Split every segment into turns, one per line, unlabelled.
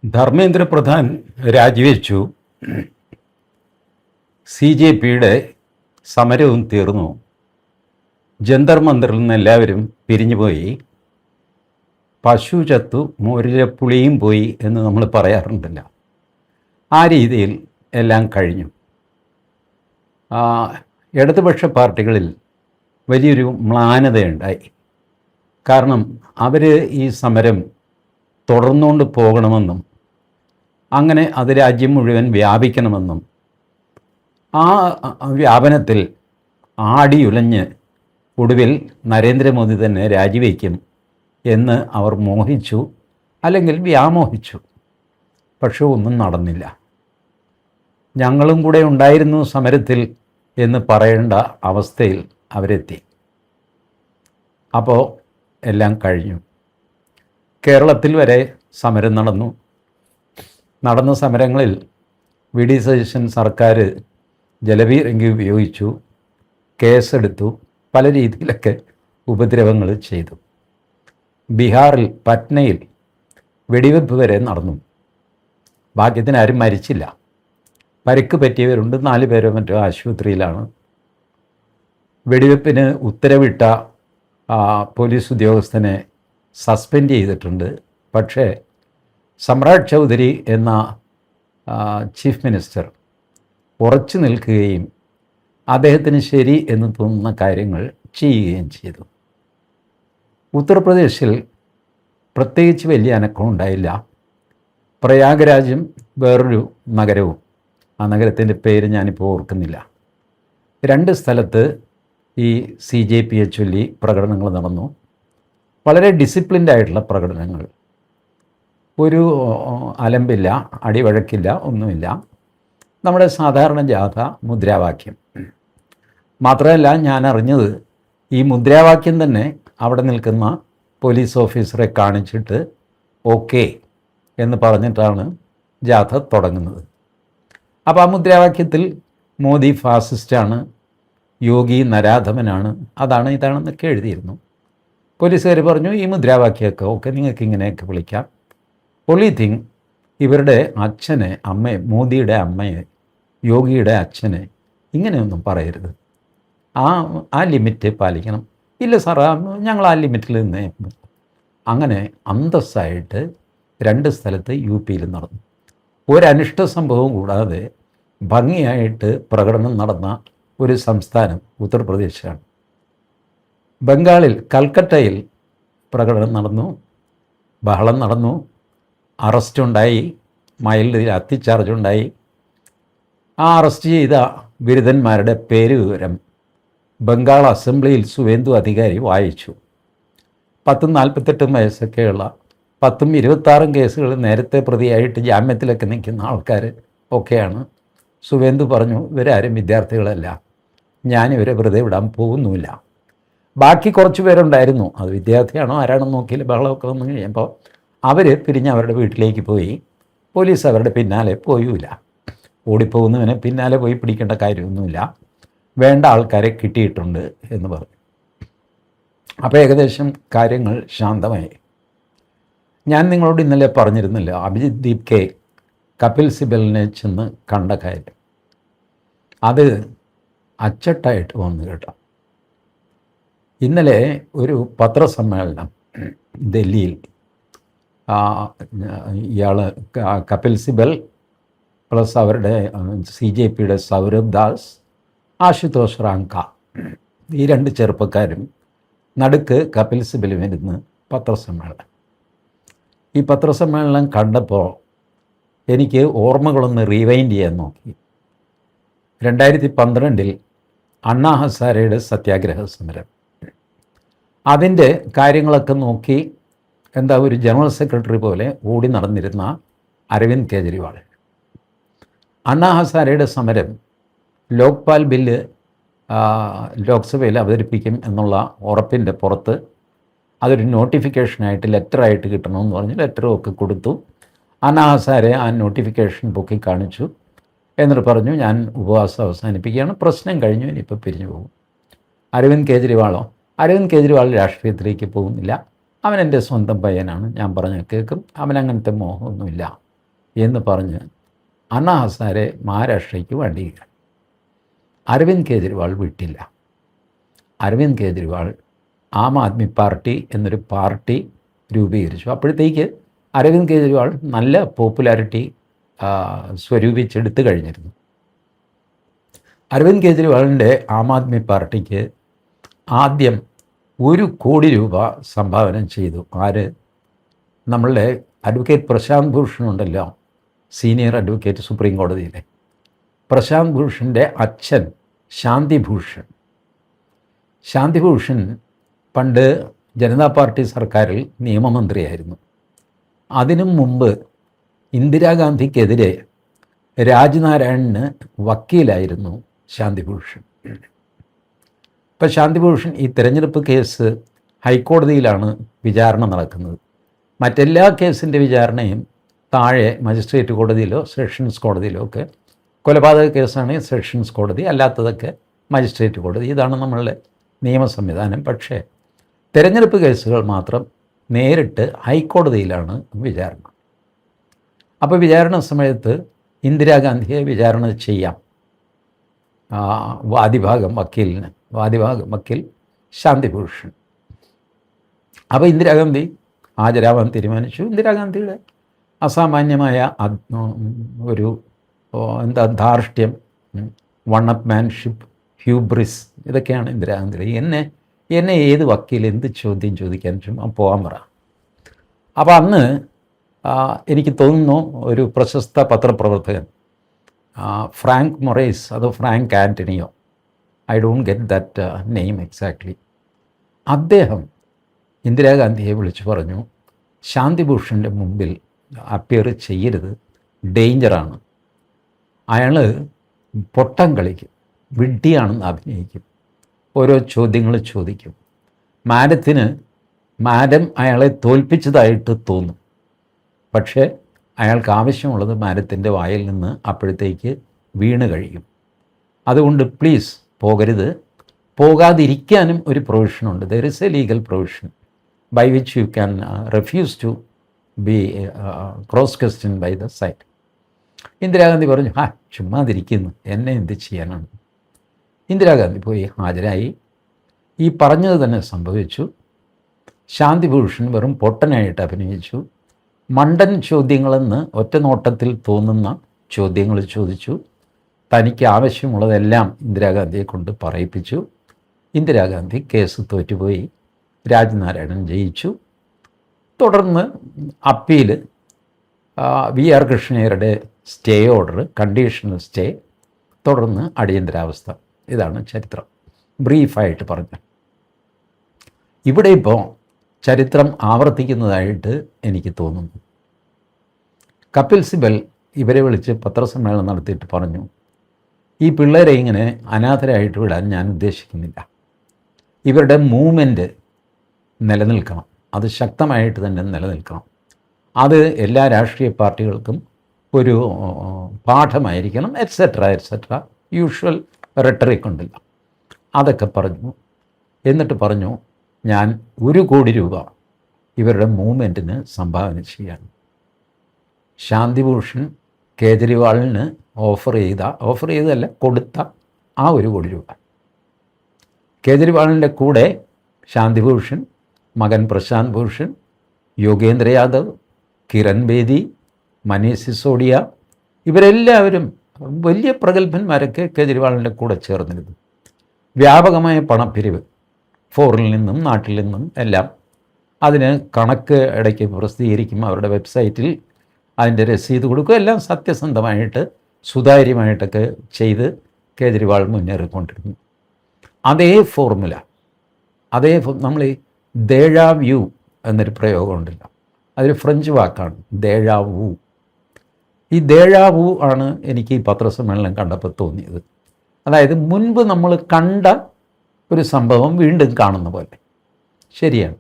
ധർമ്മേന്ദ്ര പ്രധാൻ രാജിവെച്ചു. CJPയുടെ സമരവും തീർന്നു. ജന്തർ മന്ദറിൽ നിന്ന് എല്ലാവരും പിരിഞ്ഞുപോയി. പശു ചത്തു മോരിലെ പുളിയും പോയി എന്ന് നമ്മൾ പറയാറുണ്ടല്ല, ആ രീതിയിൽ എല്ലാം കഴിഞ്ഞു. ഇടതുപക്ഷ പാർട്ടികളിൽ വലിയൊരു മ്ലാനതയുണ്ടായി. കാരണം അവർ ഈ സമരം തുടർന്നുകൊണ്ട് പോകണമെന്നും അങ്ങനെ അത് രാജ്യം മുഴുവൻ വ്യാപിക്കണമെന്നും ആ വ്യാപനത്തിൽ ആടിയുലഞ്ഞ് ഒടുവിൽ നരേന്ദ്രമോദി തന്നെ രാജിവെക്കും എന്ന് അവർ മോഹിച്ചു, അല്ലെങ്കിൽ വ്യാമോഹിച്ചു. പക്ഷേ ഒന്നും നടന്നില്ല. ഞങ്ങളും കൂടെ ഉണ്ടായിരുന്നു സമരത്തിൽ എന്ന് പറയേണ്ട അവസ്ഥയിൽ അവരെത്തി. അപ്പോൾ എല്ലാം കഴിഞ്ഞു. കേരളത്തിൽ വരെ സമരം നടന്ന സമരങ്ങളിൽ വി ഡി സതീശൻ സർക്കാർ ജലപീരങ്കി ഉപയോഗിച്ചു, കേസെടുത്തു, പല രീതിയിലൊക്കെ ഉപദ്രവങ്ങൾ ചെയ്തു. ബീഹാറിൽ പറ്റ്നയിൽ വെടിവെപ്പ് വരെ നടന്നു. ഭാഗ്യത്തിന് ആരും മരിച്ചില്ല. പരിക്ക് പറ്റിയവരുണ്ട്, 4 പേരോ മറ്റോ ആശുപത്രിയിലാണ്. വെടിവെപ്പിന് ഉത്തരവിട്ട പോലീസ് ഉദ്യോഗസ്ഥനെ സസ്പെൻഡ് ചെയ്തിട്ടുണ്ട്. പക്ഷേ സമ്രാട് ചൗധരി എന്ന ചീഫ് മിനിസ്റ്റർ ഉറച്ചു നിൽക്കുകയും അദ്ദേഹത്തിന് ശരി എന്ന് തോന്നുന്ന കാര്യങ്ങൾ ചെയ്യുകയും ചെയ്തു. ഉത്തർപ്രദേശിൽ പ്രത്യേകിച്ച് വലിയ അനക്കം ഉണ്ടായില്ല. പ്രയാഗരാജും വേറൊരു നഗരവും, ആ നഗരത്തിൻ്റെ പേര് ഞാനിപ്പോൾ ഓർക്കുന്നില്ല, 2 സ്ഥലത്ത് ഈ CJPയെ ചൊല്ലി പ്രകടനങ്ങൾ നടന്നു. വളരെ ഡിസിപ്ലിൻഡ് ആയിട്ടുള്ള പ്രകടനങ്ങൾ. ഒരു അലമ്പില്ല, അടിവഴക്കില്ല, ഒന്നുമില്ല. നമ്മുടെ സാധാരണ ജാഥ, മുദ്രാവാക്യം. മാത്രമല്ല, ഞാൻ അറിഞ്ഞത് ഈ മുദ്രാവാക്യം തന്നെ അവിടെ നിൽക്കുന്ന പോലീസ് ഓഫീസറെ കാണിച്ചിട്ട് ഓക്കെ എന്ന് പറഞ്ഞിട്ടാണ് ജാഥ തുടങ്ങുന്നത്. അപ്പോൾ ആ മുദ്രാവാക്യത്തിൽ മോദി ഫാസിസ്റ്റാണ്, യോഗി നരാധമനാണ്, അതാണ് ഇതാണെന്നൊക്കെ എഴുതിയിരുന്നു. പോലീസുകാർ പറഞ്ഞു ഈ മുദ്രാവാക്യമൊക്കെ ഓക്കെ, നിങ്ങൾക്ക് ഇങ്ങനെയൊക്കെ വിളിക്കാം. ഒൺലി തിങ്, ഇവരുടെ അച്ഛനെ, അമ്മയെ, മോദിയുടെ അമ്മയെ, യോഗിയുടെ അച്ഛനെ ഇങ്ങനെയൊന്നും പറയരുത്, ആ ലിമിറ്റ് പാലിക്കണം. ഇല്ല സാർ, ഞങ്ങൾ ആ ലിമിറ്റിൽ നിന്നേ. അങ്ങനെ അന്തസ്സായിട്ട് 2 സ്ഥലത്ത് UPയിൽ നടന്നു. ഒരനിഷ്ട സംഭവം കൂടാതെ ഭംഗിയായിട്ട് പ്രകടനം നടന്ന ഒരു സംസ്ഥാനം ഉത്തർപ്രദേശാണ്. ബംഗാളിൽ കൽക്കട്ടയിൽ പ്രകടനം നടന്നു, ബഹളം നടന്നു, അറസ്റ്റുണ്ടായി, മൈൽഡ് അത്തിച്ചാർജുണ്ടായി. ആ അറസ്റ്റ് ചെയ്ത ബിരുദന്മാരുടെ പേര് വിവരം ബംഗാൾ അസംബ്ലിയിൽ സുവേന്ദു അധികാരി വായിച്ചു. 10-48 വയസ്സൊക്കെയുള്ള 26 കേസുകൾ നേരത്തെ പ്രതിയായിട്ട് ജാമ്യത്തിലൊക്കെ നിൽക്കുന്ന ആൾക്കാർ ഒക്കെയാണ്. സുവേന്ദു പറഞ്ഞു, ഇവരാരും വിദ്യാർത്ഥികളല്ല, ഞാനിവരെ വെറുതെ വിടാൻ പോകുന്നുമില്ല. ബാക്കി കുറച്ച് പേരുണ്ടായിരുന്നു, അത് വിദ്യാർത്ഥിയാണോ ആരാണെന്ന് നോക്കിയില്ല. ബഹളമൊക്കെ വന്നു കഴിയുമ്പോൾ അവർ പിരിഞ്ഞ് അവരുടെ വീട്ടിലേക്ക് പോയി. പോലീസ് അവരുടെ പിന്നാലെ പോയുമില്ല. ഓടിപ്പോകുന്നവനെ പിന്നാലെ പോയി പിടിക്കേണ്ട കാര്യമൊന്നുമില്ല, വേണ്ട ആൾക്കാരെ കിട്ടിയിട്ടുണ്ട് എന്ന് പറഞ്ഞു. അപ്പോൾ ഏകദേശം കാര്യങ്ങൾ ശാന്തമായി. ഞാൻ നിങ്ങളോട് ഇന്നലെ പറഞ്ഞിരുന്നില്ല, അഭിജിത് ദീപ് കെ കപിൽ സിബലിനെ ചെന്ന് കണ്ട കാര്യം. അത് അച്ചട്ടായിട്ട് വന്നു കേട്ടോ. ഇന്നലെ ഒരു പത്രസമ്മേളനം ഡൽഹിയിൽ, ഇയാൾ കപിൽ സിബൽ പ്ലസ് അവരുടെ CJPയുടെ സൗരഭ് ദാസ്, ആശുതോഷ് റാങ്ക, ഈ 2 ചെറുപ്പക്കാരും നടുക്ക് കപിൽ സിബലും ഇരുന്ന് പത്രസമ്മേളനം. ഈ പത്രസമ്മേളനം കണ്ടപ്പോൾ എനിക്ക് ഓർമ്മകളൊന്ന് റീവൈൻഡ് ചെയ്യാൻ നോക്കി. 2012 അണ്ണാ ഹസാരയുടെ സത്യാഗ്രഹ സമരം, അതിൻ്റെ കാര്യങ്ങളൊക്കെ നോക്കി ഒരു ജനറൽ സെക്രട്ടറി പോലെ ഓടി നടന്നിരുന്ന അരവിന്ദ് കെജ്രിവാൾ, അണ്ണാ ഹസാരയുടെ സമരം ലോക്പാൽ ബില്ല് ലോക്സഭയിൽ അവതരിപ്പിക്കും എന്നുള്ള ഉറപ്പിൻ്റെ പുറത്ത് അതൊരു നോട്ടിഫിക്കേഷനായിട്ട് ലെറ്ററായിട്ട് കിട്ടണമെന്ന് പറഞ്ഞ് ലെറ്ററും ഒക്കെ കൊടുത്തു. അണ്ണാ ഹസാരെ ആ നോട്ടിഫിക്കേഷൻ പൊക്കി കാണിച്ചു. എന്നിട്ട് പറഞ്ഞു, ഞാൻ ഉപവാസം അവസാനിപ്പിക്കുകയാണ്, പ്രശ്നം കഴിഞ്ഞു, ഇനിയിപ്പോൾ പിരിഞ്ഞു പോകും. അരവിന്ദ് കെജ്രിവാൾ രാഷ്ട്രീയത്തിലേക്ക് പോകുന്നില്ല, അവൻ എൻ്റെ സ്വന്തം പയ്യനാണ്, ഞാൻ പറഞ്ഞ കേൾക്കും, അവനങ്ങനത്തെ മോഹമൊന്നുമില്ല എന്ന് പറഞ്ഞ് അണ്ണാ ഹസാരെ മഹാരാഷ്ട്രയ്ക്ക് വണ്ടിയില്ല. അരവിന്ദ് കെജ്രിവാൾ വിട്ടില്ല. അരവിന്ദ് കെജ്രിവാൾ ആം ആദ്മി പാർട്ടി എന്നൊരു പാർട്ടി രൂപീകരിച്ചു. അപ്പോഴത്തേക്ക് അരവിന്ദ് കെജ്രിവാൾ നല്ല പോപ്പുലാരിറ്റി സ്വരൂപിച്ചെടുത്തു കഴിഞ്ഞിരുന്നു. അരവിന്ദ് കെജ്രിവാളിൻ്റെ ആം ആദ്മി പാർട്ടിക്ക് ആദ്യം 1 കോടി രൂപ സംഭാവന ചെയ്തു. ആര്? നമ്മളുടെ അഡ്വക്കേറ്റ് പ്രശാന്ത് ഭൂഷൺ ഉണ്ടല്ലോ, സീനിയർ അഡ്വക്കേറ്റ് സുപ്രീം കോടതിയിലെ. പ്രശാന്ത് ഭൂഷൻ്റെ അച്ഛൻ ശാന്തിഭൂഷൺ. ശാന്തിഭൂഷൺ പണ്ട് ജനതാ പാർട്ടി സർക്കാരിൽ നിയമമന്ത്രിയായിരുന്നു. അതിനു മുമ്പ് ഇന്ദിരാഗാന്ധിക്കെതിരെ രാജ്നാരായണന് വക്കീലായിരുന്നു ശാന്തിഭൂഷൺ. ഇപ്പോൾ ശാന്തിഭൂഷൺ ഈ തിരഞ്ഞെടുപ്പ് കേസ് ഹൈക്കോടതിയിലാണ് വിചാരണ നടക്കുന്നത്. മറ്റെല്ലാ കേസിൻ്റെ വിചാരണയും താഴെ മജിസ്ട്രേറ്റ് കോടതിയിലോ സെഷൻസ് കോടതിയിലോ ഒക്കെ. കൊലപാതക കേസാണെങ്കിൽ സെഷൻസ് കോടതി, അല്ലാത്തതൊക്കെ മജിസ്ട്രേറ്റ് കോടതി. ഇതാണ് നമ്മളുടെ നിയമ സംവിധാനം. പക്ഷേ തിരഞ്ഞെടുപ്പ് കേസുകൾ മാത്രം നേരിട്ട് ഹൈക്കോടതിയിലാണ് വിചാരണ. അപ്പോൾ വിചാരണ സമയത്ത് ഇന്ദിരാഗാന്ധിയെ വിചാരണ ചെയ്യാം. വാദിഭാഗം വക്കീൽ ശാന്തിഭൂഷൺ. അപ്പോൾ ഇന്ദിരാഗാന്ധി ഹാജരാവാൻ തീരുമാനിച്ചു. ഇന്ദിരാഗാന്ധിയുടെ അസാമാന്യമായ ഒരു ധാർഷ്ട്യം, വണ്ണപ്മാൻഷിപ്പ്, ഹ്യൂബ്രിസ്, ഇതൊക്കെയാണ് ഇന്ദിരാഗാന്ധിയുടെ. എന്നെ ഏത് വക്കീൽ എന്ത് ചോദ്യം ചോദിക്കാൻ പോകാൻ പറ. അപ്പോൾ അന്ന് എനിക്ക് തോന്നുന്നു ഒരു പ്രശസ്ത പത്രപ്രവർത്തകൻ ഫ്രാങ്ക് മൊറേസ്, അതോ Frank ആൻ്റണിയോ, I don't get that name exactly, അദ്ദേഹം ഇന്ദിരാഗാന്ധിയെ വിളിച്ചു പറഞ്ഞു, ശാന്തിഭൂഷൻ്റെ മുമ്പിൽ അപ്പിയർ ചെയ്യരുത്, ഡേഞ്ചറാണ്. അയാൾ പൊട്ടം കളിക്കും, വിഡ്ഢിയാണെന്ന് അഭിനയിക്കും, ഓരോ ചോദ്യങ്ങൾ ചോദിക്കും. മാഡം അയാളെ തോൽപ്പിച്ചതായിട്ട് തോന്നും. പക്ഷേ അയാൾക്ക് ആവശ്യമുള്ളത് മാഡത്തിൻ്റെ വായിൽ നിന്ന് അപ്പോഴത്തേക്ക് വീണ് കഴിയും. അതുകൊണ്ട് പ്ലീസ് പോകരുത്. പോകാതിരിക്കാനും ഒരു പ്രൊവിഷനുണ്ട്. There is a legal provision by which you can refuse to be cross question by the side. Indira Gandhi പറഞ്ഞു, ചുമ്മാതിരിക്കുന്നു, എന്നെ എന്ത് ചെയ്യാനാണ്. ഇന്ദിരാഗാന്ധി പോയി ഹാജരായി. ഈ പറഞ്ഞത് തന്നെ സംഭവിച്ചു. ശാന്തിഭൂഷൺ വെറും പൊട്ടനായിട്ട് അഭിനയിച്ചു. മണ്ടൻ ചോദ്യങ്ങളെന്ന് ഒറ്റ നോട്ടത്തിൽ തോന്നുന്ന ചോദ്യങ്ങൾ ചോദിച്ചു. തനിക്ക് ആവശ്യമുള്ളതെല്ലാം ഇന്ദിരാഗാന്ധിയെ കൊണ്ട് പറയിപ്പിച്ചു. ഇന്ദിരാഗാന്ധി കേസ് തോറ്റുപോയി. രാജ്നാരായണൻ ജയിച്ചു. തുടർന്ന് അപ്പീൽ, വി ആർ കൃഷ്ണയ്യരുടെ സ്റ്റേ ഓർഡർ, കണ്ടീഷണൽ സ്റ്റേ, തുടർന്ന് അടിയന്തരാവസ്ഥ. ഇതാണ് ചരിത്രം, ബ്രീഫായിട്ട് പറഞ്ഞു. ഇവിടെ ഇപ്പോൾ ചരിത്രം ആവർത്തിക്കുന്നതായിട്ട് എനിക്ക് തോന്നുന്നു. കപിൽ സിബൽ ഇവരെ വിളിച്ച് പത്രസമ്മേളനം നടത്തിയിട്ട് പറഞ്ഞു, ഈ പിള്ളേരെ ഇങ്ങനെ അനാഥരായിട്ട് വിടാൻ ഞാൻ ഉദ്ദേശിക്കുന്നില്ല. ഇവരുടെ മൂവ്മെൻറ്റ് നിലനിൽക്കണം, അത് ശക്തമായിട്ട് തന്നെ നിലനിൽക്കണം. അത് എല്ലാ രാഷ്ട്രീയ പാർട്ടികൾക്കും ഒരു പാഠമായിരിക്കണം, എറ്റ്സെട്ര യൂഷ്വൽ റെട്ടറിക് ഉണ്ടല്ലോ, അതൊക്കെ പറഞ്ഞു. എന്നിട്ട് പറഞ്ഞു, ഞാൻ 1 കോടി രൂപ ഇവരുടെ മൂവ്മെൻറ്റിന് സംഭാവന ചെയ്യാൻ. ശാന്തിഭൂഷൺ കേജ്രിവാളിന് കൊടുത്ത ആ 1 കോടി രൂപ. കേജ്രിവാളിൻ്റെ കൂടെ ശാന്തിഭൂഷൺ, മകൻ പ്രശാന്ത് ഭൂഷൺ, യോഗേന്ദ്ര യാദവ്, കിരൺ ബേദി, മനീഷ് സിസോഡിയ, ഇവരെല്ലാവരും വലിയ പ്രഗത്ഭന്മാരൊക്കെ കേജ്രിവാളിൻ്റെ കൂടെ ചേർന്നിരുന്നു. വ്യാപകമായ പണപ്പിരിവ്, ഫോറിനിൽ നിന്നും നാട്ടിൽ നിന്നും എല്ലാം. അതിന് കണക്ക് ഇടയ്ക്ക് പ്രസിദ്ധീകരിക്കും അവരുടെ വെബ്സൈറ്റിൽ, അതിൻ്റെ രസീത് കൊടുക്കും. എല്ലാം സത്യസന്ധമായിട്ട് സുതാര്യമായിട്ടൊക്കെ ചെയ്ത് കേജ്രിവാൾ മുന്നേറിക്കൊണ്ടിരുന്നു. അതേ ഫോർമുല, നമ്മൾ ഈ ദേഴാവ്യൂ എന്നൊരു പ്രയോഗമുണ്ടല്ലോ, അതൊരു ഫ്രഞ്ച് വാക്കാണ്, ദേഴാവൂ. ഈ ദേഴാവൂ ആണ് എനിക്ക് ഈ പത്രസമ്മേളനം കണ്ടപ്പോൾ തോന്നിയത്. അതായത് മുൻപ് നമ്മൾ കണ്ട ഒരു സംഭവം വീണ്ടും കാണുന്ന പോലെ. ശരിയാണ്,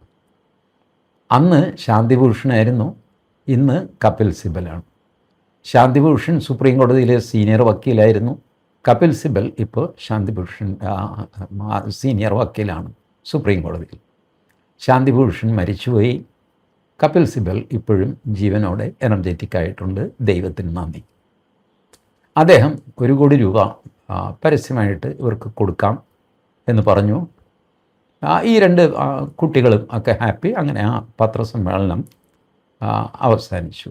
അന്ന് ശാന്തിഭൂഷണായിരുന്നു, ഇന്ന് കപിൽ സിബലാണ്. ശാന്തിഭൂഷൺ സുപ്രീം കോടതിയിലെ സീനിയർ വക്കീലായിരുന്നു. കപിൽ സിബൽ ഇപ്പോൾ ശാന്തിഭൂഷൺ സീനിയർ വക്കീലാണ് സുപ്രീം കോടതിയിൽ. ശാന്തിഭൂഷൺ മരിച്ചുപോയി. കപിൽ സിബൽ ഇപ്പോഴും ജീവനോടെ എനർജറ്റിക് ആയിട്ടുണ്ട്. ദൈവത്തിന് നന്ദി. അദ്ദേഹം 1 കോടി രൂപ പരസ്യമായിട്ട് ഇവർക്ക് കൊടുക്കാം എന്ന് പറഞ്ഞു. ഈ 2 കുട്ടികളും ഒക്കെ ഹാപ്പി. അങ്ങനെ ആ പത്രസമ്മേളനം അവസാനിച്ചു.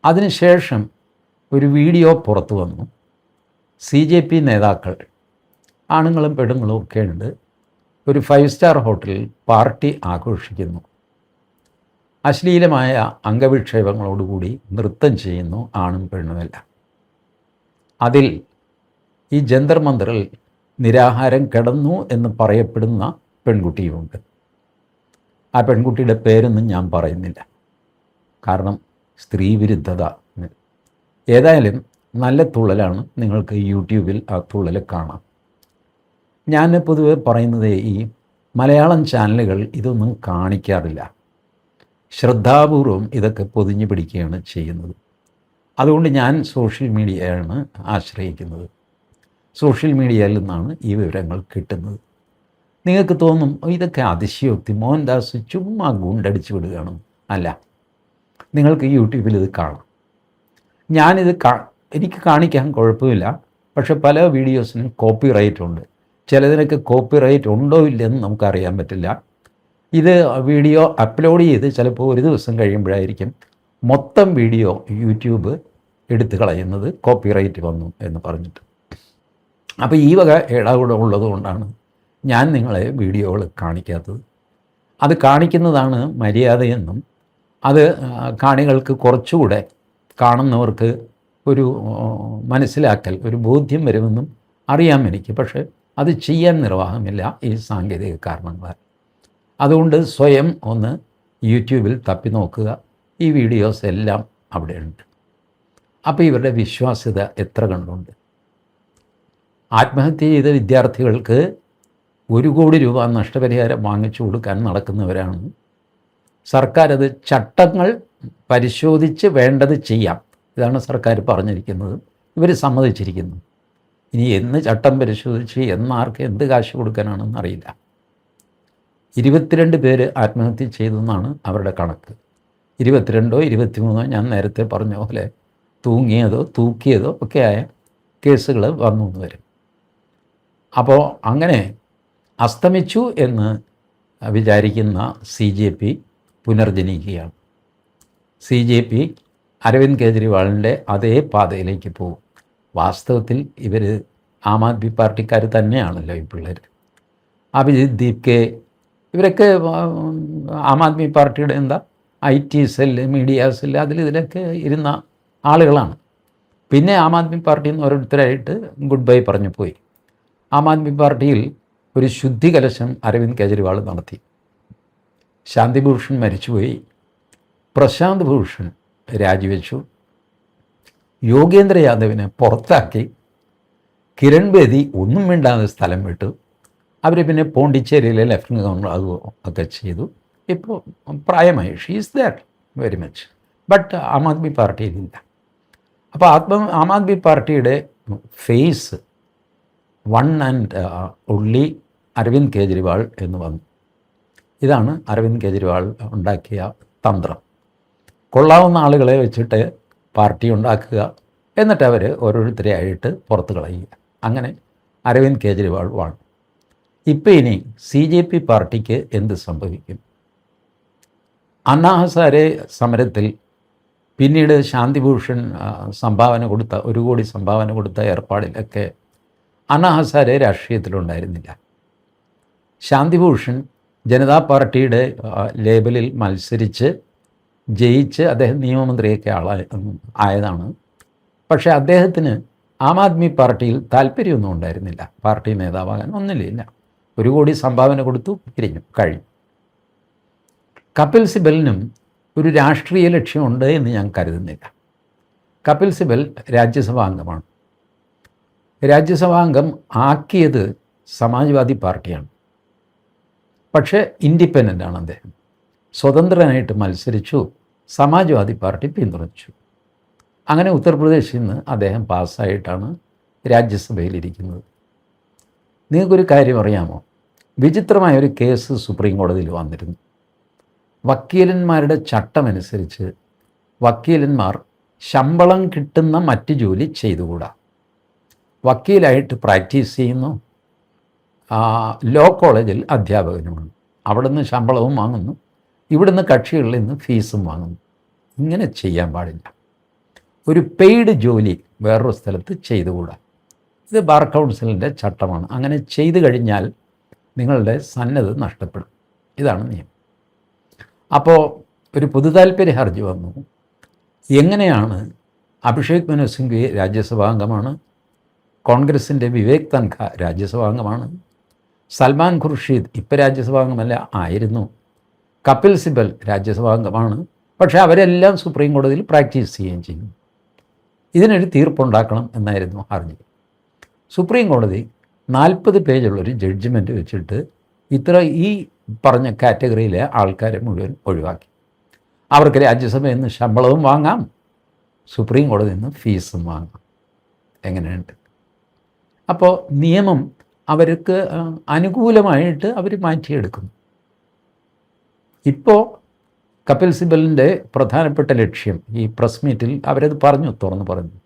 അതിനുശേഷം ഒരു വീഡിയോ പുറത്തു വന്നു. CJP നേതാക്കൾ, ആണുങ്ങളും പെണ്ണുങ്ങളും ഒക്കെ ഉണ്ട്, ഒരു 5 സ്റ്റാർ ഹോട്ടലിൽ പാർട്ടി ആഘോഷിക്കുന്നു. അശ്ലീലമായ അംഗവിക്ഷേപങ്ങളോടുകൂടി നൃത്തം ചെയ്യുന്നു ആണും പെണ്ണുമെല്ലാം. അതിൽ ഈ ജന്തർ മന്ദറിൽ നിരാഹാരം കിടന്നു എന്ന് പറയപ്പെടുന്ന പെൺകുട്ടിയുമുണ്ട്. ആ പെൺകുട്ടിയുടെ പേരൊന്നും ഞാൻ പറയുന്നില്ല, കാരണം സ്ത്രീവിരുദ്ധത. ഏതായാലും നല്ല തുള്ളലാണ്. നിങ്ങൾക്ക് യൂട്യൂബിൽ ആ തുള്ളൽ കാണാം. ഞാൻ പൊതുവെ പറയുന്നത്, ഈ മലയാളം ചാനലുകൾ ഇതൊന്നും കാണിക്കാറില്ല. ശ്രദ്ധാപൂർവം ഇതൊക്കെ പൊതിഞ്ഞു പിടിക്കുകയാണ് ചെയ്യുന്നത്. അതുകൊണ്ട് ഞാൻ സോഷ്യൽ മീഡിയയാണ് ആശ്രയിക്കുന്നത്. സോഷ്യൽ മീഡിയയിൽ നിന്നാണ് ഈ വിവരങ്ങൾ കിട്ടുന്നത്. നിങ്ങൾക്ക് തോന്നും ഇതൊക്കെ അതിശയോക്തി, മോഹൻദാസ് ചുമ്മാ ഗുണ്ടടിച്ച് വിടുകയാണ്. അല്ല, നിങ്ങൾക്ക് യൂട്യൂബിൽ ഇത് കാണാം. ഞാനിത് എനിക്ക് കാണിക്കാൻ കുഴപ്പമില്ല, പക്ഷെ പല വീഡിയോസിനും കോപ്പിറൈറ്റ് ഉണ്ട്. ചിലതിനൊക്കെ കോപ്പിറൈറ്റ് ഉണ്ടോ ഇല്ലെന്ന് നമുക്കറിയാൻ പറ്റില്ല. ഇത് വീഡിയോ അപ്ലോഡ് ചെയ്ത് ചിലപ്പോൾ ഒരു ദിവസം കഴിയുമ്പോഴായിരിക്കും മൊത്തം വീഡിയോ യൂട്യൂബ് എടുത്തു കളയുന്നത്, കോപ്പിറൈറ്റ് വന്നു എന്ന് പറഞ്ഞിട്ട്. അപ്പോൾ ഈ വക ഇടകൂടെ ഉള്ളതുകൊണ്ടാണ് ഞാൻ നിങ്ങളെ വീഡിയോകൾ കാണിക്കാത്തത്. അത് കാണിക്കുന്നതാണ് മര്യാദയെന്നും അത് കാണികൾക്ക് കുറച്ചുകൂടെ കാണുന്നവർക്ക് ഒരു മനസ്സിലാക്കൽ, ഒരു ബോധ്യം വരുമെന്നും അറിയാം എനിക്ക്. പക്ഷേ അത് ചെയ്യാൻ നിർവാഹമില്ല ഈ സാങ്കേതിക കാരണങ്ങളാൽ. അതുകൊണ്ട് സ്വയം ഒന്ന് യൂട്യൂബിൽ തപ്പി നോക്കുക. ഈ വീഡിയോസ് എല്ലാം അവിടെയുണ്ട്. അപ്പോൾ ഇവരുടെ വിശ്വാസ്യത എത്ര കണ്ടുണ്ട്. ആത്മഹത്യ ചെയ്ത വിദ്യാർത്ഥികൾക്ക് 1 കോടി രൂപ നഷ്ടപരിഹാരം വാങ്ങിച്ചു കൊടുക്കാൻ നടക്കുന്നവരാണ്. സർക്കാർ അത് ചട്ടങ്ങൾ പരിശോധിച്ച് വേണ്ടത് ചെയ്യാം, ഇതാണ് സർക്കാർ പറഞ്ഞിരിക്കുന്നത്. ഇവർ സമ്മതിച്ചിരിക്കുന്നു. ഇനി എന്ന് ചട്ടം പരിശോധിച്ച് എന്നാർക്ക് എന്ത് കാശ് കൊടുക്കാനാണെന്ന് അറിയില്ല. 22 പേര് ആത്മഹത്യ ചെയ്തെന്നാണ് അവരുടെ കണക്ക്. 22ഓ 23ഓ ഞാൻ നേരത്തെ പറഞ്ഞ പോലെ തൂങ്ങിയതോ തൂക്കിയതോ ഒക്കെയായ കേസുകൾ വന്നു വരും. അപ്പോൾ അങ്ങനെ അസ്തമിച്ചു എന്ന് വിചാരിക്കുന്ന CJP പുനർജനിക്കുകയാണ്. CJP അരവിന്ദ് കെജ്രിവാളിൻ്റെ അതേ പാതയിലേക്ക് പോകും. വാസ്തവത്തിൽ ഇവർ ആം ആദ്മി പാർട്ടിക്കാർ തന്നെയാണല്ലോ ഈ പിള്ളേർ. അഭിജിത്ത് ദീപ് കെ ഇവരൊക്കെ ആം ആദ്മി പാർട്ടിയുടെ IT സെല്ല്, മീഡിയ സെല്ല്, ഇതിലൊക്കെ ഇരുന്ന ആളുകളാണ്. പിന്നെ ആം ആദ്മി പാർട്ടിയിൽ നിന്ന് ഓരോരുത്തരായിട്ട് ഗുഡ് ബൈ പറഞ്ഞു പോയി. ആം ആദ്മി പാർട്ടിയിൽ ഒരു ശുദ്ധികലശം അരവിന്ദ് കെജ്രിവാൾ നടത്തി. ശാന്തിഭൂഷൺ മരിച്ചുപോയി, പ്രശാന്ത് ഭൂഷൺ രാജിവെച്ചു, യോഗേന്ദ്ര യാദവിനെ പുറത്താക്കി, കിരൺ ബേദി ഒന്നും മിണ്ടാതെ സ്ഥലം വിട്ടു. അവർ പിന്നെ പോണ്ടിച്ചേരിയിലെ ലെഫ്റ്റനന്റ് ഗവർണർ ഒക്കെ ചെയ്തു. ഇപ്പോൾ പ്രായമായി, she is there very much. But Aam Aadmi പാർട്ടിയിലില്ല. അപ്പോൾ ആം ആദ്മി പാർട്ടിയുടെ face one and only Arvind Kejriwal എന്ന് വന്നു. ഇതാണ് അരവിന്ദ് കെജ്രിവാൾ ഉണ്ടാക്കിയ തന്ത്രം. കൊള്ളാവുന്ന ആളുകളെ വെച്ചിട്ട് പാർട്ടി ഉണ്ടാക്കുക, എന്നിട്ട് അവർ ഓരോരുത്തരെയായിട്ട് പുറത്ത് കളയുക. അങ്ങനെ അരവിന്ദ് കെജ്രിവാൾ വാണ്. ഇപ്പോൾ ഇനി CJP പാർട്ടിക്ക് എന്ത് സംഭവിക്കും? അണ്ണാ ഹസാരെ സമരത്തിൽ പിന്നീട് ശാന്തിഭൂഷൺ സംഭാവന കൊടുത്ത 1 കോടി സംഭാവന കൊടുത്ത ഏർപ്പാടിലൊക്കെ അണ്ണാ ഹസാരെ രാഷ്ട്രീയത്തിലുണ്ടായിരുന്നില്ല. ശാന്തിഭൂഷൺ ജനതാ പാർട്ടിയുടെ ലേബലിൽ മത്സരിച്ച് ജയിച്ച് അദ്ദേഹം നിയമമന്ത്രിയൊക്കെ ആയതാണ്. പക്ഷേ അദ്ദേഹത്തിന് ആം ആദ്മി പാർട്ടിയിൽ താല്പര്യമൊന്നും ഉണ്ടായിരുന്നില്ല. പാർട്ടി നേതാവാകാൻ ഒന്നുമില്ല. 1 കോടി സംഭാവന കൊടുത്തു, പിരിഞ്ഞു, കഴിഞ്ഞു. കപിൽ സിബലിനും ഒരു രാഷ്ട്രീയ ലക്ഷ്യമുണ്ട് എന്ന് ഞാൻ കരുതുന്നില്ല. കപിൽ സിബൽ രാജ്യസഭാംഗമാണ്. രാജ്യസഭാംഗം ആക്കിയത് സമാജ്വാദി പാർട്ടിയാണ്. പക്ഷേ ഇൻഡിപെൻഡൻ്റാണ് അദ്ദേഹം. സ്വതന്ത്രനായിട്ട് മത്സരിച്ചു, സമാജ്വാദി പാർട്ടി പിന്തുണച്ചു. അങ്ങനെ ഉത്തർപ്രദേശിൽ നിന്ന് അദ്ദേഹം പാസ്സായിട്ടാണ് രാജ്യസഭയിലിരിക്കുന്നത്. നിങ്ങൾക്കൊരു കാര്യം അറിയാമോ? വിചിത്രമായൊരു കേസ് സുപ്രീം കോടതിയിൽ വന്നിരുന്നു. വക്കീലന്മാരുടെ ചട്ടമനുസരിച്ച് വക്കീലന്മാർ ശമ്പളം കിട്ടുന്ന മറ്റ് ജോലി ചെയ്തുകൂടാ. വക്കീലായിട്ട് പ്രാക്ടീസ് ചെയ്യുന്നു, ലോ കോളേജിൽ അധ്യാപകനുമാണ്, അവിടുന്ന് ശമ്പളവും വാങ്ങുന്നു, ഇവിടുന്ന് കക്ഷികളിൽ നിന്ന് ഫീസും വാങ്ങുന്നു. ഇങ്ങനെ ചെയ്യാൻ പാടില്ല. ഒരു പെയ്ഡ് ജോലി വേറൊരു സ്ഥലത്ത് ചെയ്തുകൂടാ. ഇത് ബാർ കൗൺസിലിൻ്റെ ചട്ടമാണ്. അങ്ങനെ ചെയ്തു കഴിഞ്ഞാൽ നിങ്ങളുടെ സന്നദ്ധ നഷ്ടപ്പെടും. ഇതാണ് നിയമം. അപ്പോൾ ഒരു പൊതുതാൽപര്യ ഹർജി വന്നു. എങ്ങനെയാണ് അഭിഷേക് മനു സിംഗ്വി രാജ്യസഭാംഗമാണ്, കോൺഗ്രസിൻ്റെ വിവേക് തൻഖ രാജ്യസഭാംഗമാണ്, സൽമാൻ ഖുർഷീദ് ഇപ്പോൾ രാജ്യസഭാംഗമല്ല ആയിരുന്നു, കപിൽ സിബൽ രാജ്യസഭാംഗമാണ്, പക്ഷേ അവരെല്ലാം സുപ്രീം കോടതിയിൽ പ്രാക്ടീസ് ചെയ്യുകയും ചെയ്യും. ഇതിനൊരു തീർപ്പുണ്ടാക്കണം എന്നായിരുന്നു ഹർജി. സുപ്രീം കോടതി 40 പേജുള്ളൊരു ജഡ്ജ്മെൻറ്റ് വെച്ചിട്ട് ഈ പറഞ്ഞ കാറ്റഗറിയിലെ ആൾക്കാരെ മുഴുവൻ ഒഴിവാക്കി. അവർക്ക് രാജ്യസഭയിൽ നിന്ന് ശമ്പളവും വാങ്ങാം, സുപ്രീം കോടതിയിൽ നിന്ന് ഫീസും വാങ്ങാം. എങ്ങനെയുണ്ട്? അപ്പോൾ നിയമം അവർക്ക് അനുകൂലമായിട്ട് അവർ മാറ്റിയെടുക്കുന്നു. ഇപ്പോൾ കപിൽ സിബലിൻ്റെ പ്രധാനപ്പെട്ട ലക്ഷ്യം, ഈ പ്രസ് മീറ്റിൽ അവരത് തുറന്നു പറഞ്ഞു,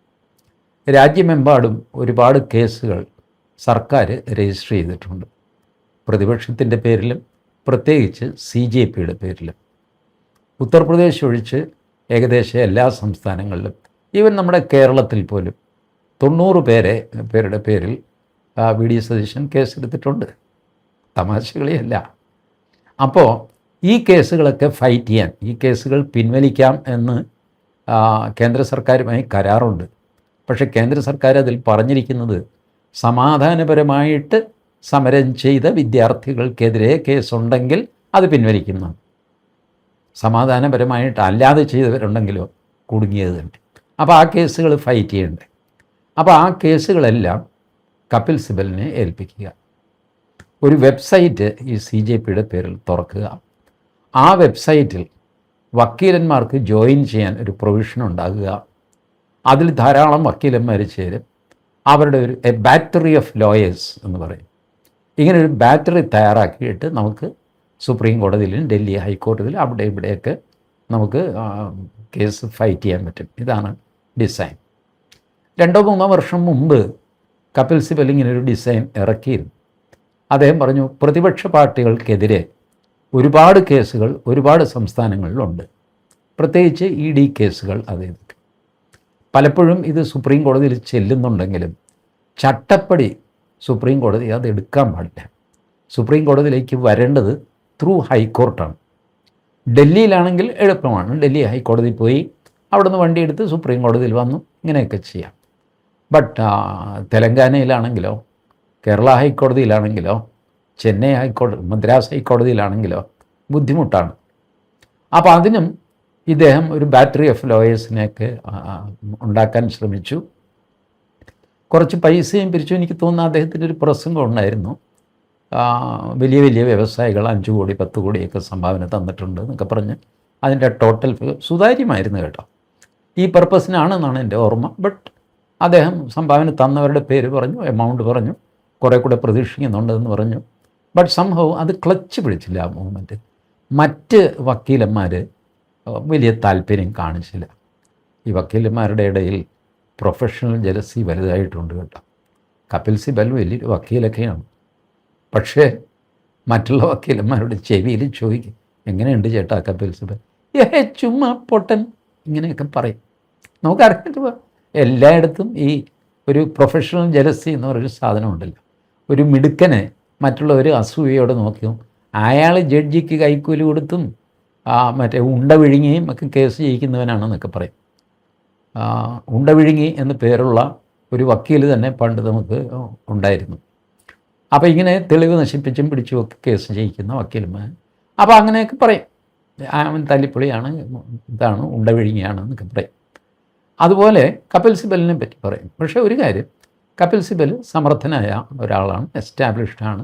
രാജ്യമെമ്പാടും ഒരുപാട് കേസുകൾ സർക്കാർ രജിസ്റ്റർ ചെയ്തിട്ടുണ്ട്. പ്രതിപക്ഷത്തിൻ്റെ പേരിലും പ്രത്യേകിച്ച് CJPയുടെ പേരിലും. ഉത്തർപ്രദേശ് ഒഴിച്ച് ഏകദേശം എല്ലാ സംസ്ഥാനങ്ങളിലും, ഈവൻ നമ്മുടെ കേരളത്തിൽ പോലും 90 പേരുടെ പേരിൽ VD സതീശൻ കേസെടുത്തിട്ടുണ്ട്. തമാശകളിയല്ല. അപ്പോൾ ഈ കേസുകളൊക്കെ ഫൈറ്റ് ചെയ്യാൻ, ഈ കേസുകൾ പിൻവലിക്കാം എന്ന് കേന്ദ്ര സർക്കാരുമായി കരാറുണ്ട്. പക്ഷേ കേന്ദ്ര സർക്കാർ അതിൽ പറഞ്ഞിരിക്കുന്നത് സമാധാനപരമായിട്ട് സമരം ചെയ്ത വിദ്യാർത്ഥികൾക്കെതിരെ കേസുണ്ടെങ്കിൽ അത് പിൻവലിക്കുന്നതാണ്. സമാധാനപരമായിട്ട് അല്ലാതെ ചെയ്തവരുണ്ടെങ്കിലോ കുടുങ്ങിയത് തന്നെ. അപ്പോൾ ആ കേസുകൾ ഫൈറ്റ് ചെയ്യണ്ടേ? അപ്പോൾ ആ കേസുകളെല്ലാം കപിൽ സിബലിനെ ഏൽപ്പിക്കുക. ഒരു വെബ്സൈറ്റ് ഈ CJPയുടെ പേരിൽ തുറക്കുക. ആ വെബ്സൈറ്റിൽ വക്കീലന്മാർക്ക് ജോയിൻ ചെയ്യാൻ ഒരു പ്രൊവിഷൻ ഉണ്ടാകുക. അതിൽ ധാരാളം വക്കീലന്മാർ ചേരും. അവരുടെ എ ബാറ്ററി ഓഫ് ലോയേഴ്സ് എന്ന് പറയും. ഇങ്ങനെ ഒരു ബാറ്ററി തയ്യാറാക്കിയിട്ട് നമുക്ക് സുപ്രീം കോടതിയിലും ഡൽഹി ഹൈക്കോടതിയിലും അവിടെ ഇവിടെയൊക്കെ നമുക്ക് കേസ് ഫൈറ്റ് ചെയ്യാൻ പറ്റും. ഇതാണ് ഡിസൈൻ. 2-3 വർഷം മുമ്പ് കപിൽ സിബൽ ഇങ്ങനൊരു ഡിസൈൻ ഇറക്കിയിരുന്നു. അദ്ദേഹം പറഞ്ഞു, പ്രതിപക്ഷ പാർട്ടികൾക്കെതിരെ ഒരുപാട് കേസുകൾ ഒരുപാട് സംസ്ഥാനങ്ങളിലുണ്ട്, പ്രത്യേകിച്ച് ED കേസുകൾ. അതായത് പലപ്പോഴും ഇത് സുപ്രീം കോടതിയിൽ ചെല്ലുന്നുണ്ടെങ്കിലും ചട്ടപ്പടി സുപ്രീം കോടതി അത് എടുക്കാൻ പാടില്ല. സുപ്രീം കോടതിയിലേക്ക് വരേണ്ടത് ത്രൂ ഹൈക്കോർട്ടാണ്. ഡൽഹിയിലാണെങ്കിൽ എളുപ്പമാണ്. ഡൽഹി ഹൈക്കോടതി പോയി അവിടുന്ന് വണ്ടിയെടുത്ത് സുപ്രീം കോടതിയിൽ വന്നു, ഇങ്ങനെയൊക്കെ ചെയ്യാം. ബട്ട് തെലങ്കാനയിലാണെങ്കിലോ കേരള ഹൈക്കോടതിയിലാണെങ്കിലോ ചെന്നൈ ഹൈക്കോടതി മദ്രാസ് ഹൈക്കോടതിയിലാണെങ്കിലോ ബുദ്ധിമുട്ടാണ്. അപ്പോൾ അതിനും ഇദ്ദേഹം ഒരു ബാറ്ററി ഓഫ് ലോയേഴ്സിനെയൊക്കെ ഉണ്ടാക്കാൻ ശ്രമിച്ചു. കുറച്ച് പൈസയും പിരിച്ചു. എനിക്ക് തോന്നുന്നു അദ്ദേഹത്തിൻ്റെ ഒരു പ്രസംഗം ഉണ്ടായിരുന്നു, വലിയ വലിയ വ്യവസായികൾ 5 കോടി 10 കോടിയൊക്കെ സംഭാവന തന്നിട്ടുണ്ട് എന്നൊക്കെ പറഞ്ഞ് അതിൻ്റെ ടോട്ടൽ സുതാര്യമായിരുന്നു കേട്ടോ. ഈ പർപ്പസിനാണെന്നാണ് എൻ്റെ ഓർമ്മ. ബട്ട് അദ്ദേഹം സംഭാവന തന്നവരുടെ പേര് പറഞ്ഞു, എമൗണ്ട് പറഞ്ഞു, കുറേ കൂടെ പ്രതീക്ഷിക്കുന്നുണ്ടെന്ന് പറഞ്ഞു. ബട്ട് സംഭവം അത് ക്ലച്ച് പിടിച്ചില്ല ആ മൂവ്മെൻറ്റ്. മറ്റ് വക്കീലന്മാർ വലിയ താല്പര്യം കാണിച്ചില്ല. ഈ വക്കീലന്മാരുടെ ഇടയിൽ പ്രൊഫഷണൽ ജലസി വലുതായിട്ടുണ്ട് കേട്ടോ. കപിൽ സിബൽ വലിയൊരു വക്കീലൊക്കെയാണ്. പക്ഷേ മറ്റുള്ള വക്കീലന്മാരുടെ ചെവിയിൽ ചോദിക്കും, എങ്ങനെയുണ്ട് ചേട്ടാ കപിൽ സിബൽ? ചുമ്മാ പൊട്ടൻ, ഇങ്ങനെയൊക്കെ പറയും. നമുക്കറിയാം എല്ലായിടത്തും ഈ ഒരു പ്രൊഫഷണൽ ജലസി എന്ന് പറയുന്ന സാധനമുണ്ടല്ലോ. ഒരു മിടുക്കനെ മറ്റുള്ളവർ അസൂയയോടെ നോക്കിയും അയാൾ ജഡ്ജിക്ക് കൈക്കൂലി കൊടുത്തും മറ്റേ ഉണ്ട വിഴുങ്ങിയും ഒക്കെ കേസ് ജയിക്കുന്നവനാണെന്നൊക്കെ പറയും. ഉണ്ട വിഴുങ്ങി എന്ന് പേരുള്ള ഒരു വക്കീൽ തന്നെ പണ്ട് നമുക്ക് ഉണ്ടായിരുന്നു. അപ്പോൾ ഇങ്ങനെ തെളിവ് നശിപ്പിച്ചും പിടിച്ചും ഒക്കെ കേസ് ജയിക്കുന്ന വക്കീലന്മാർ. അപ്പോൾ അങ്ങനെയൊക്കെ പറയും, അവൻ തല്ലിപ്പൊളിയാണ്, ഇതാണ്, ഉണ്ട വിഴുങ്ങിയാണെന്നൊക്കെ പറയും. അതുപോലെ കപിൽ സിബലിനെ പറ്റി പറയും. പക്ഷേ ഒരു കാര്യം, കപിൽ സിബൽ സമർത്ഥനായ ഒരാളാണ്, എസ്റ്റാബ്ലിഷ്ഡ് ആണ്.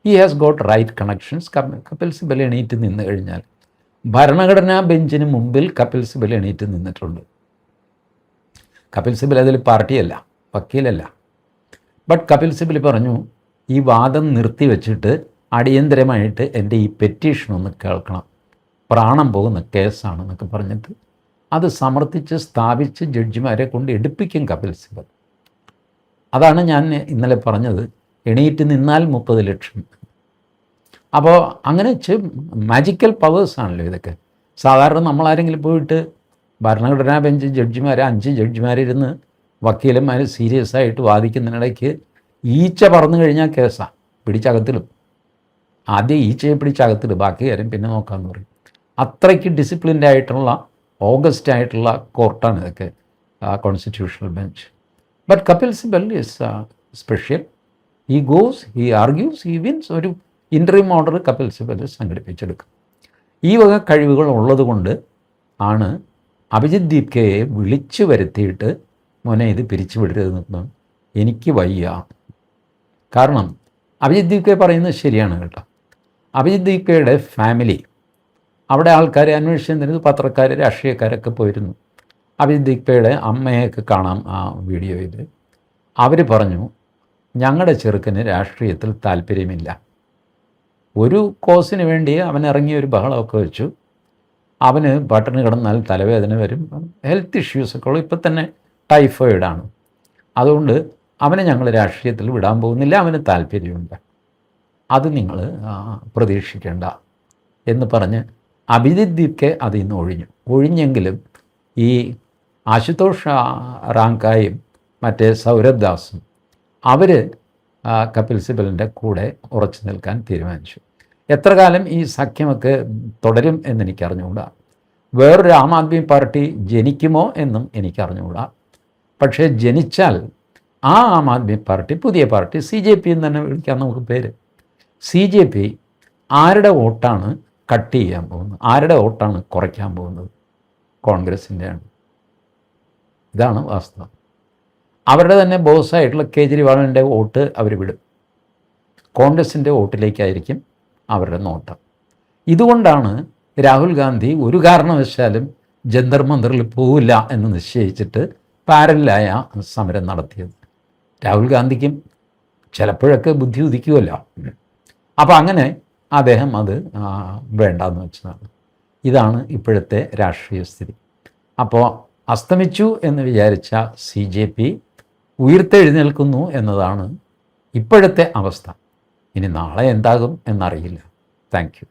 He has got right connections. Kapil Sibal എണീറ്റ് നിന്ന് കഴിഞ്ഞാൽ ഭരണഘടനാ ബെഞ്ചിന് മുമ്പിൽ കപിൽ സിബൽ എണീറ്റ് നിന്നിട്ടുണ്ട്. കപിൽ സിബൽ അതിൽ പാർട്ടിയല്ല, വക്കീലല്ല. ബട്ട് കപിൽ സിബൽ പറഞ്ഞു, ഈ വാദം നിർത്തിവെച്ചിട്ട് അടിയന്തരമായിട്ട് എൻ്റെ ഈ പെറ്റീഷൻ ഒന്ന് കേൾക്കണം. പ്രാണം പോകുന്ന കേസാണെന്നൊക്കെ പറഞ്ഞിട്ട് അത് സമർത്ഥിച്ച് സ്ഥാപിച്ച് ജഡ്ജിമാരെ കൊണ്ട് എടുപ്പിക്കും കപിൽ സിബൽ. അതാണ് ഞാൻ ഇന്നലെ പറഞ്ഞത്, എണീറ്റ് നിന്നാൽ 30 ലക്ഷം. അപ്പോൾ അങ്ങനെ മാജിക്കൽ പവേഴ്സാണല്ലോ ഇതൊക്കെ. സാധാരണ നമ്മളാരെങ്കിലും പോയിട്ട് ഭരണഘടനാ ബെഞ്ച് ജഡ്ജിമാർ 5 ജഡ്ജിമാരിരുന്ന് വക്കീലന്മാർ സീരിയസ് ആയിട്ട് വാദിക്കുന്നതിനിടയ്ക്ക് ഈച്ച പറന്നു കഴിഞ്ഞാൽ കേസാണ്, പിടിച്ചകത്തിലും. ആദ്യം ഈച്ചയെ പിടിച്ചകത്തിലും, ബാക്കി കാര്യം പിന്നെ നോക്കാമെന്ന് പറയും. അത്രയ്ക്ക് ഡിസിപ്ലിൻഡ് ആയിട്ടുള്ള ഓഗസ്റ്റ് ആയിട്ടുള്ള കോർട്ടാണ് ഇതൊക്കെ, constitutional bench. But Kapil Sibal is special. He goes, he argues, he wins. ഒരു ഇൻട്രീം ഓർഡർ കപിൽ സിബൽ സംഘടിപ്പിച്ചെടുക്കും. ഈ വക കഴിവുകൾ ഉള്ളതുകൊണ്ട് ആണ് അഭിജിത്ത് ദീപ്കയെ വിളിച്ചു വരുത്തിയിട്ട് മോനെ ഇത് പിരിച്ചുവിടരുതെന്ന് എനിക്ക് വയ്യ. കാരണം അഭിജിത്ത് ദീപ്കെ പറയുന്നത് ശരിയാണ് കേട്ടോ. അഭിജിത്ത് ദീപ്കയുടെ ഫാമിലി, അവിടെ ആൾക്കാരെ അന്വേഷിച്ചിരുന്നത് പത്രക്കാർ, രാഷ്ട്രീയക്കാരൊക്കെ പോയിരുന്നു. അഭിജിത്ത് ദീപ്കയുടെ അമ്മയൊക്കെ കാണാം ആ വീഡിയോയിൽ. അവർ പറഞ്ഞു, ഞങ്ങളുടെ ചെറുക്കന് രാഷ്ട്രീയത്തിൽ താല്പര്യമില്ല. ഒരു കോസിന് വേണ്ടി അവൻ ഇറങ്ങിയ ഒരു ബഹളമൊക്കെ വെച്ചു. അവന് പട്ടിണി കിടന്നാൽ തലവേദന വരും, ഹെൽത്ത് ഇഷ്യൂസൊക്കെ ഉള്ളു, ഇപ്പം തന്നെ ടൈഫോയിഡാണ്. അതുകൊണ്ട് അവനെ ഞങ്ങൾ രാഷ്ട്രീയത്തിൽ വിടാൻ പോകുന്നില്ല, അവന് താല്പര്യമുണ്ട്, അത് നിങ്ങൾ പ്രതീക്ഷിക്കേണ്ട എന്ന് പറഞ്ഞ് അഭിജിത്ത് ദീപ്കെ അതിൽ നിന്ന് ഒഴിഞ്ഞെങ്കിലും ഈ ആശുതോഷ് റാങ്കായും മറ്റേ സൗരഭ് ദാസും അവർ കപിൽ സിബലിൻ്റെ കൂടെ ഉറച്ചു നിൽക്കാൻ തീരുമാനിച്ചു. എത്ര കാലം ഈ സഖ്യമൊക്കെ തുടരും എന്നെനിക്കറിഞ്ഞുകൂടാ. വേറൊരു ആം ആദ്മി പാർട്ടി ജനിക്കുമോ എന്നും എനിക്കറിഞ്ഞുകൂടാ. പക്ഷേ ജനിച്ചാൽ ആ ആം ആദ്മി പാർട്ടി, പുതിയ പാർട്ടി, CJP എന്ന് തന്നെ വിളിക്കാം നമുക്ക് പേര്, CJP ആരുടെ വോട്ടാണ് കട്ട് ചെയ്യാൻ പോകുന്നത്, ആരുടെ വോട്ടാണ് കുറയ്ക്കാൻ പോകുന്നത്? കോൺഗ്രസിൻ്റെയാണ്. ഇതാണ് വാസ്തവം. അവരുടെ തന്നെ ബോസായിട്ടുള്ള കേജ്രിവാളിൻ്റെ വോട്ട് അവർ വിടും, കോൺഗ്രസിൻ്റെ വോട്ടിലേക്കായിരിക്കും അവരുടെ നോട്ടം. ഇതുകൊണ്ടാണ് രാഹുൽ ഗാന്ധി ഒരു കാരണവശാലും ജന്തർ മന്ദറിൽ പോവില്ല എന്ന് നിശ്ചയിച്ചിട്ട് പാരലായ സമരം നടത്തിയത്. രാഹുൽ ഗാന്ധിക്കും ചിലപ്പോഴൊക്കെ ബുദ്ധി ഉദിക്കുമല്ലോ. അപ്പോൾ അങ്ങനെ അദ്ദേഹം അത് വേണ്ടെന്ന് വെച്ചതാണ്. ഇതാണ് ഇപ്പോഴത്തെ രാഷ്ട്രീയ സ്ഥിതി. അപ്പോൾ അസ്തമിച്ചു എന്ന് വിചാരിച്ച CJP ഉയർത്തെഴുന്നേൽക്കുന്നു എന്നതാണ് ഇപ്പോഴത്തെ അവസ്ഥ. ഇനി നാളെ എന്താകും എന്നറിയില്ല. Thank you.